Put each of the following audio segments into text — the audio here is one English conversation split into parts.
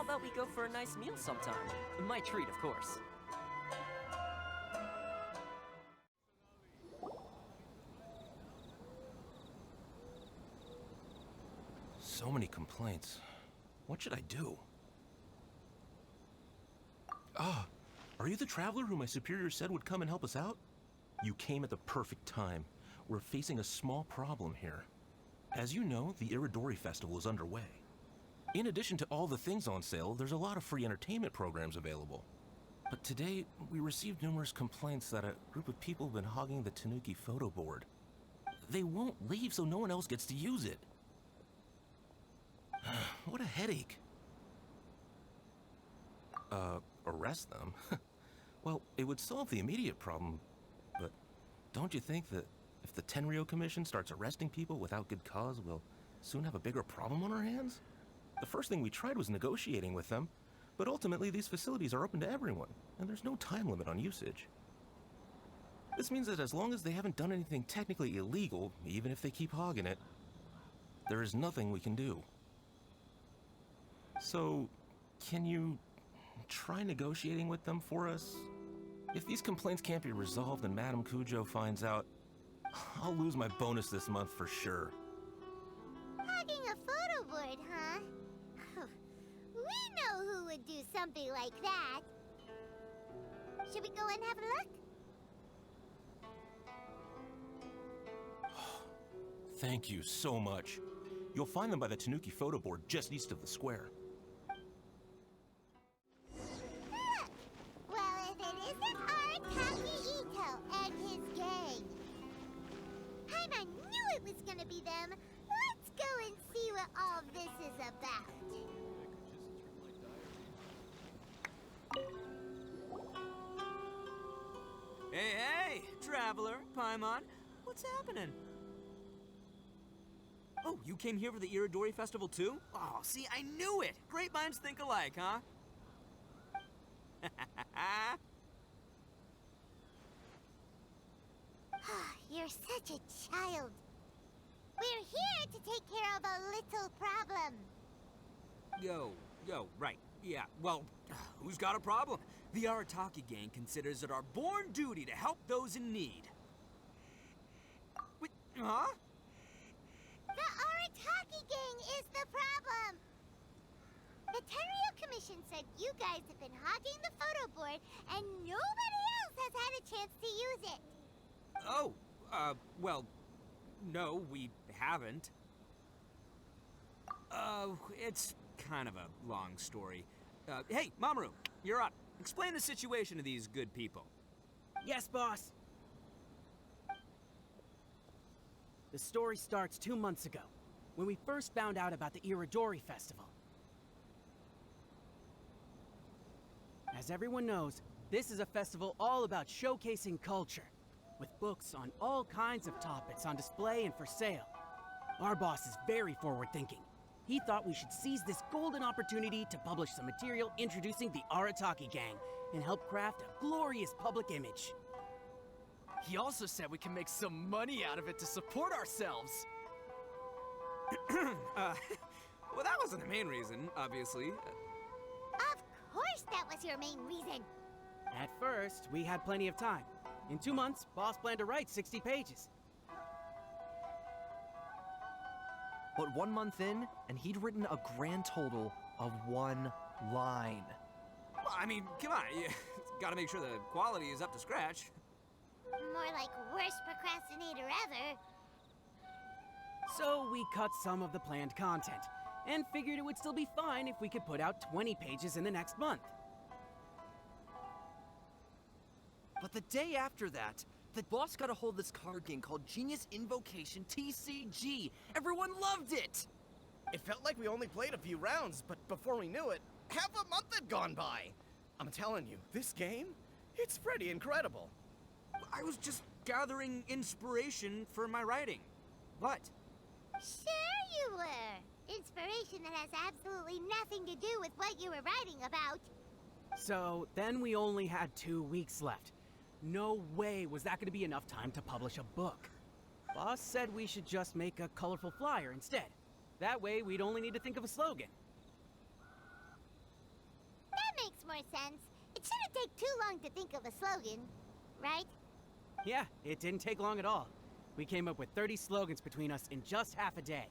about we go for a nice meal sometime? My treat, of course. So many complaints. What should I do? Ah, are you the traveler who my superior said would come and help us out? You came at the perfect time. We're facing a small problem here. As you know, the Irodori festival is underway. In addition to all the things on sale, there's a lot of free entertainment programs available. But today, we received numerous complaints that a group of people have been hogging the Tanuki photo board. They won't leave so no one else gets to use it. What a headache. Arrest them? Well, it would solve the immediate problem, but don't you think that if the Tenryo Commission starts arresting people without good cause, we'll soon have a bigger problem on our hands? The first thing we tried was negotiating with them, but ultimately these facilities are open to everyone, and there's no time limit on usage. This means that as long as they haven't done anything technically illegal, even if they keep hogging it, there is nothing we can do. So, can you try negotiating with them for us? If these complaints can't be resolved and Madame Kujo finds out, I'll lose my bonus this month for sure. Hogging a photo board, huh? We know who would do something like that. Should we go and have a look? Thank you so much. You'll find them by the Tanuki photo board just east of the square. Well, if it isn't Arataki Ito and his gang. I knew it was gonna be them. Let's go and see what all this is about. Hey, traveler, Paimon, what's happening? Oh, you came here for the Irodori festival too? Oh, see, I knew it! Great minds think alike, huh? You're such a child. We're here to take care of a little problem. Yo, right. Yeah, well, who's got a problem? The Arataki gang considers it our born duty to help those in need. Wait, huh? The Arataki gang is the problem. The Tenryo Commission said you guys have been hogging the photo board and nobody else has had a chance to use it. Oh, well, no, we haven't. It's kind of a long story. Hey, Mamoru, you're up. Explain the situation to these good people. Yes, boss. The story starts 2 months ago, when we first found out about the Irodori festival. As everyone knows, this is a festival all about showcasing culture, with books on all kinds of topics on display and for sale. Our boss is very forward-thinking. He thought we should seize this golden opportunity to publish some material introducing the Arataki gang and help craft a glorious public image. He also said we can make some money out of it to support ourselves. Well, that wasn't the main reason, obviously. Of course that was your main reason. At first, we had plenty of time. In 2 months, boss planned to write 60 pages. But 1 month in, and he'd written a grand total of 1 line. Well, I mean, come on, you gotta make sure the quality is up to scratch. More like worst procrastinator ever. So we cut some of the planned content, and figured it would still be fine if we could put out 20 pages in the next month. But the day after that, the boss got a hold of this card game called Genius Invocation TCG. Everyone loved it! It felt like we only played a few rounds, but before we knew it, half a month had gone by. I'm telling you, this game, it's pretty incredible. I was just gathering inspiration for my writing. What? Sure you were. Inspiration that has absolutely nothing to do with what you were writing about. So then we only had 2 weeks left. No way was that going to be enough time to publish a book. Boss said we should just make a colorful flyer instead. That way we'd only need to think of a slogan. more sense. It shouldn't take too long to think of a slogan, right? Yeah, it didn't take long at all. We came up with 30 slogans between us in just half a day.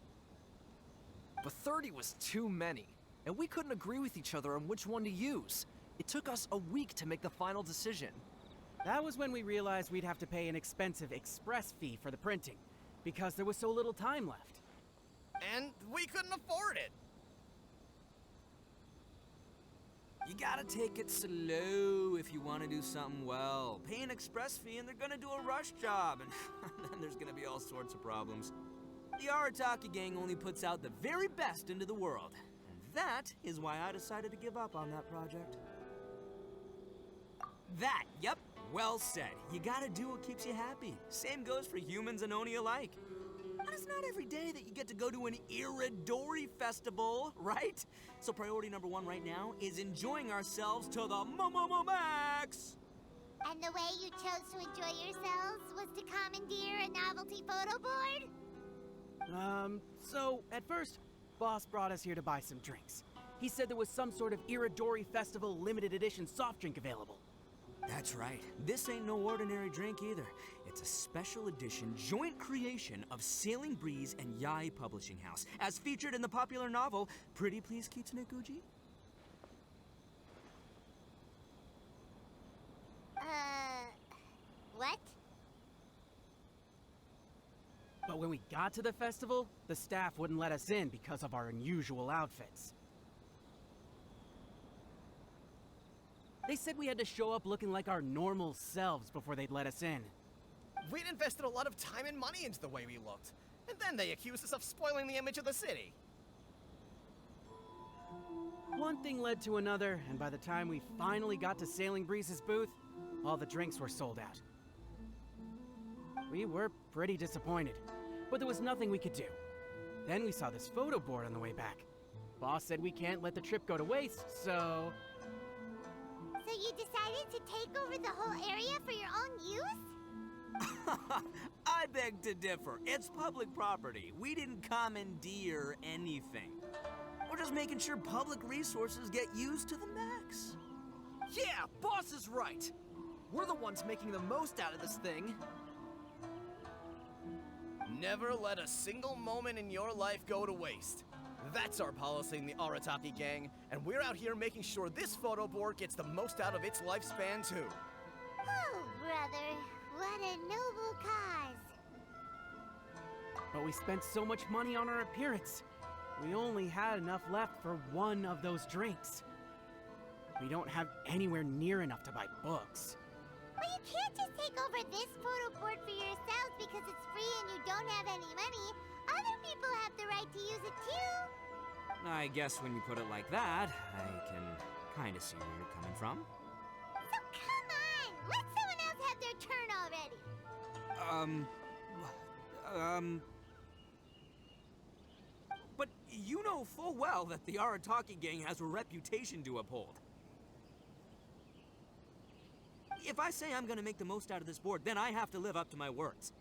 But 30 was too many, and we couldn't agree with each other on which one to use. It took us a week to make the final decision. That was when we realized we'd have to pay an expensive express fee for the printing, because there was so little time left. And we couldn't afford it. You gotta take it slow if you want to do something well. Pay an express fee and they're gonna do a rush job, and then there's gonna be all sorts of problems. The Arataki gang only puts out the very best into the world. And that is why I decided to give up on that project. That, yep, well said. You gotta do what keeps you happy. Same goes for humans and Oni alike. And it's not every day that you get to go to an Irodori festival, right? So priority number one right now is enjoying ourselves to the max! And the way you chose to enjoy yourselves was to commandeer a novelty photo board? So at first, Boss brought us here to buy some drinks. He said there was some sort of Irodori Festival limited edition soft drink available. That's right. This ain't no ordinary drink either. It's a special edition joint creation of Sailing Breeze and Yai Publishing House, as featured in the popular novel Pretty Please Kitsune Kuji. What? But when we got to the festival, the staff wouldn't let us in because of our unusual outfits. They said we had to show up looking like our normal selves before they'd let us in. We'd invested a lot of time and money into the way we looked. And then they accused us of spoiling the image of the city. One thing led to another, and by the time we finally got to Sailing Breeze's booth, all the drinks were sold out. We were pretty disappointed, but there was nothing we could do. Then we saw this photo board on the way back. Boss said we can't let the trip go to waste, so... So you decided to take over the whole area for your own use? I beg to differ. It's public property. We didn't commandeer anything. We're just making sure public resources get used to the max. Yeah, Boss is right. We're the ones making the most out of this thing. Never let a single moment in your life go to waste. That's our policy in the Arataki gang, and we're out here making sure this photo board gets the most out of its lifespan too. Oh, brother, what a noble cause. But we spent so much money on our appearance. We only had enough left for one of those drinks. We don't have anywhere near enough to buy books. Well, you can't just take over this photo board for yourselves because it's free and you don't have any money. Other people have the right to use it too. I guess when you put it like that, I can kind of see where you're coming from. So come on, let someone else have their turn already. But you know full well that the Arataki gang has a reputation to uphold. If I say I'm gonna make the most out of this board, then I have to live up to my words.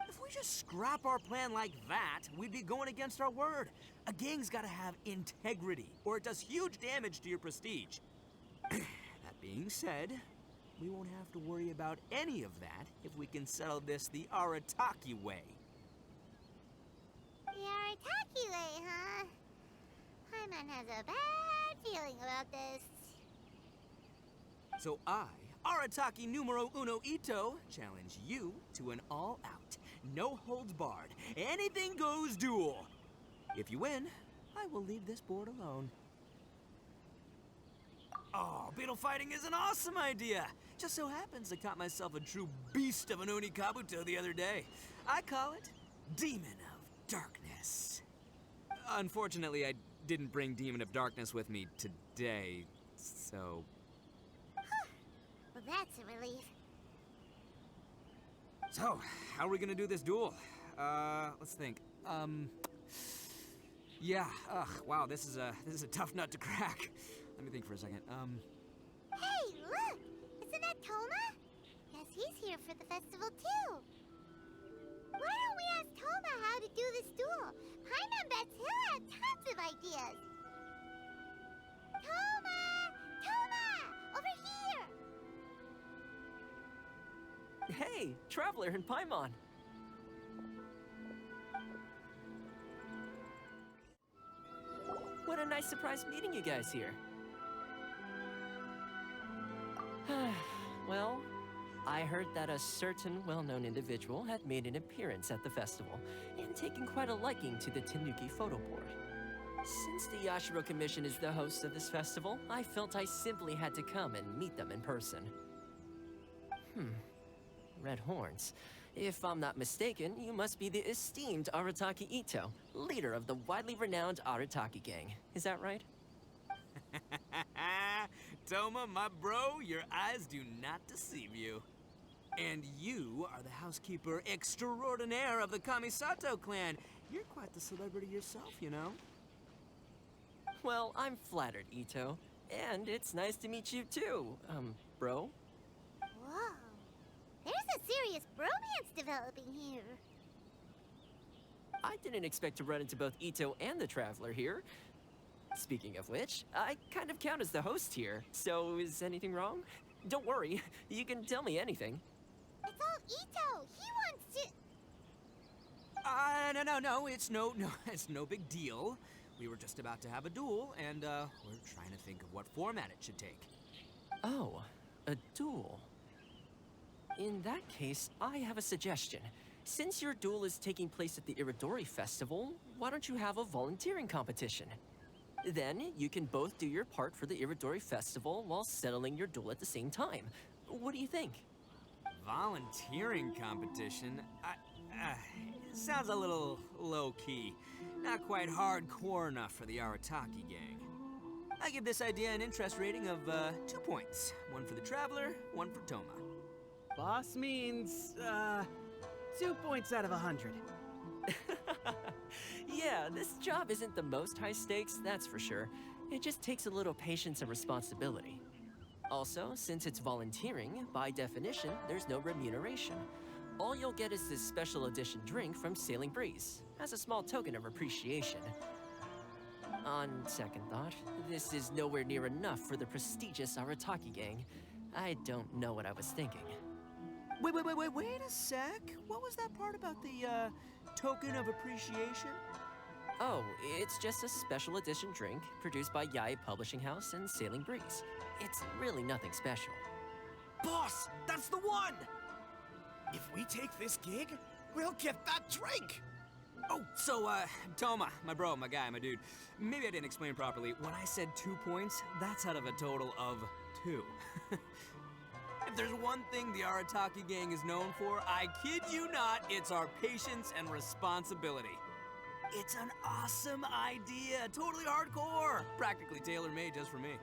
If we just scrap our plan like that, we'd be going against our word. A gang's gotta have integrity, or it does huge damage to your prestige. That being said, we won't have to worry about any of that if we can settle this the Arataki way. The Arataki way, huh? Paimon has a bad feeling about this. So I, Arataki numero uno Ito, challenge you to an all-out, no-holds-barred, anything-goes duel. If you win, I will leave this board alone. Oh, beetle fighting is an awesome idea! Just so happens I caught myself a true beast of an Oni Kabuto the other day. I call it Demon of Darkness. Unfortunately, I didn't bring Demon of Darkness with me today, so... Well, that's a relief. So, how are we gonna do this duel? Let's think. Yeah, wow, this is a tough nut to crack. Let me think for a second. Hey, look! Isn't that Toma? Guess he's here for the festival too. Why don't we ask Toma how to do this duel? Paimon bets he'll have tons of ideas. Hey, Traveler and Paimon. What a nice surprise meeting you guys here. Well, I heard that a certain well-known individual had made an appearance at the festival and taken quite a liking to the Tanuki photo board. Since the Yashiro Commission is the host of this festival, I felt I simply had to come and meet them in person. Red horns. If I'm not mistaken, you must be the esteemed Arataki Ito, leader of the widely renowned Arataki gang. Is that right? Toma, my bro, your eyes do not deceive you. And you are the housekeeper extraordinaire of the Kamisato clan. You're quite the celebrity yourself, you know. Well, I'm flattered, Ito. And it's nice to meet you too, bro. Whoa. There's a serious bromance developing here. I didn't expect to run into both Ito and the Traveler here. Speaking of which, I kind of count as the host here, so is anything wrong? Don't worry, you can tell me anything. It's all Ito. He wants to... No, it's no big deal. We were just about to have a duel, and, we're trying to think of what format it should take. Oh, a duel. In that case, I have a suggestion. Since your duel is taking place at the Irodori Festival, why don't you have a volunteering competition? Then you can both do your part for the Irodori Festival while settling your duel at the same time. What do you think? Volunteering competition? Sounds a little low-key. Not quite hardcore enough for the Arataki gang. I give this idea an interest rating of 2 points. One for the Traveler, one for Toma. Boss means, 2 points out of 100. Yeah, this job isn't the most high stakes, that's for sure. It just takes a little patience and responsibility. Also, since it's volunteering, by definition, there's no remuneration. All you'll get is this special edition drink from Sailing Breeze, as a small token of appreciation. On second thought, this is nowhere near enough for the prestigious Arataki gang. I don't know what I was thinking. Wait a sec. What was that part about the, token of appreciation? Oh, it's just a special edition drink produced by Yae Publishing House and Sailing Breeze. It's really nothing special. Boss, that's the one! If we take this gig, we'll get that drink! Oh, so, Toma, my bro, my guy, my dude. Maybe I didn't explain properly. When I said 2 points, that's out of a total of 2. If there's one thing the Arataki gang is known for, I kid you not, it's our patience and responsibility. It's an awesome idea, totally hardcore, practically tailor-made just for me.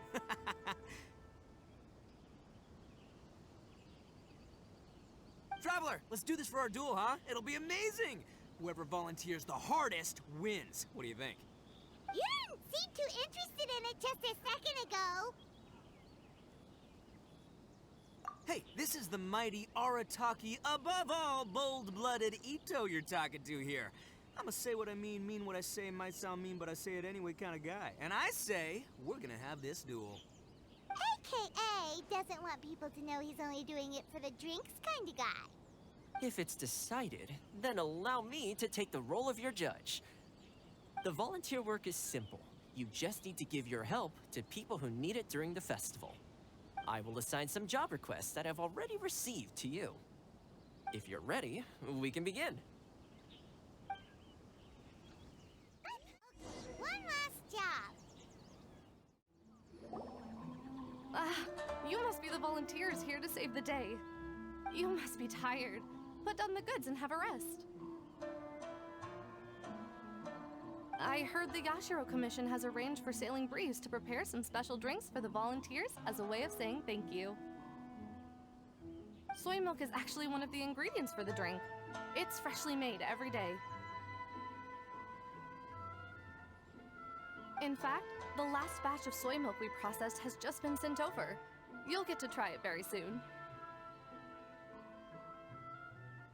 Traveler, let's do this for our duel, huh? It'll be amazing! Whoever volunteers the hardest wins. What do you think? You didn't seem too interested in it just a second ago. Hey, this is the mighty Arataki, above all bold-blooded Ito you're talking to here. I'ma say what I mean what I say, might sound mean, but I say it anyway kind of guy. And I say, we're gonna have this duel. AKA doesn't want people to know he's only doing it for the drinks kind of guy. If it's decided, then allow me to take the role of your judge. The volunteer work is simple. You just need to give your help to people who need it during the festival. I will assign some job requests that I've already received to you. If you're ready, we can begin. One last job. You must be the volunteers here to save the day. You must be tired. Put down the goods and have a rest. I heard the Yashiro Commission has arranged for Sailing Breeze to prepare some special drinks for the volunteers as a way of saying thank you. Soy milk is actually one of the ingredients for the drink. It's freshly made every day. In fact, the last batch of soy milk we processed has just been sent over. You'll get to try it very soon.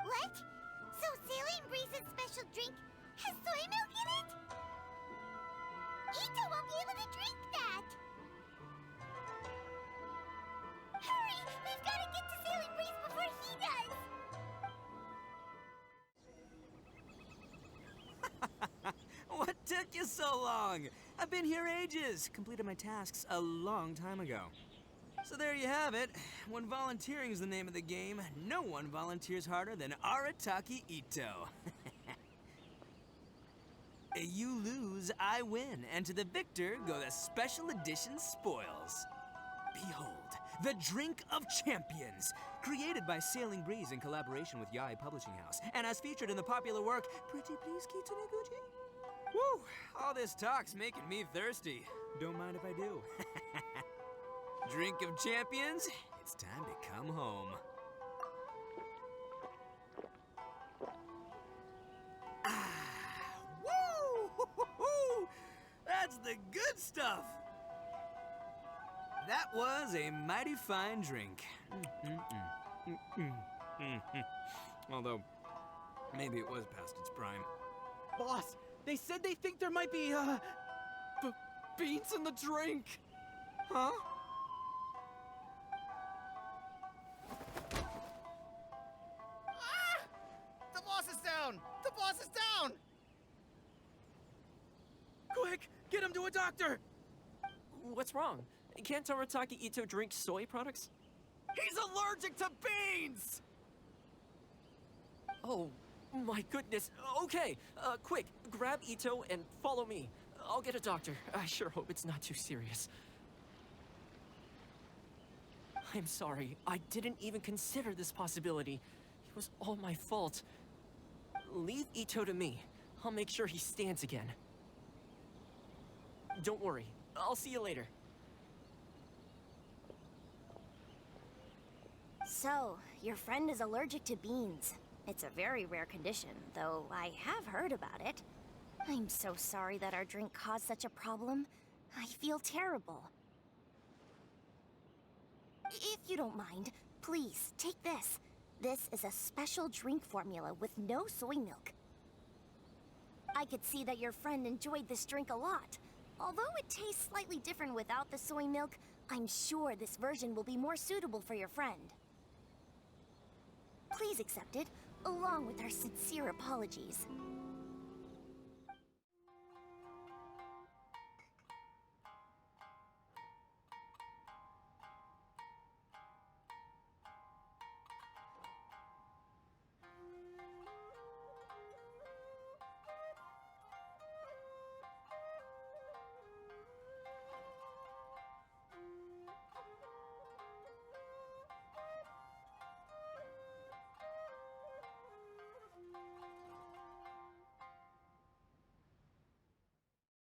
What? So Sailing Breeze's special drink has soy milk in it? Ito won't be able to drink that! Hurry! We've got to get to Sailing Breeze before he does! took you so long? I've been here ages. Completed my tasks a long time ago. So there you have it. When volunteering is the name of the game, no one volunteers harder than Arataki Ito. You lose, I win, and to the victor go the special edition spoils. Behold, the Drink of Champions, created by Sailing Breeze in collaboration with Yai Publishing House, and as featured in the popular work, Pretty Please Kitsune Gucci? Woo! All this talk's making me thirsty. Don't mind if I do. Drink of Champions, it's time to come home. Woo! That's the good stuff! That was a mighty fine drink. Although, maybe it was past its prime. Boss, they said they think there might be, beans in the drink. Huh? Ah! The boss is down! The boss is down! Quick, get him to a doctor. What's wrong? Can't Arataki Ito drink soy products? He's allergic to beans! Oh, my goodness. Okay, quick, grab Ito and follow me. I'll get a doctor. I sure hope it's not too serious. I'm sorry. I didn't even consider this possibility. It was all my fault. Leave Ito to me. I'll make sure he stands again. Don't worry. I'll see you later. So, your friend is allergic to beans. It's a very rare condition, though I have heard about it. I'm so sorry that our drink caused such a problem. I feel terrible. If you don't mind, please, take this. This is a special drink formula with no soy milk. I could see that your friend enjoyed this drink a lot. Although it tastes slightly different without the soy milk, I'm sure this version will be more suitable for your friend. Please accept it, along with our sincere apologies.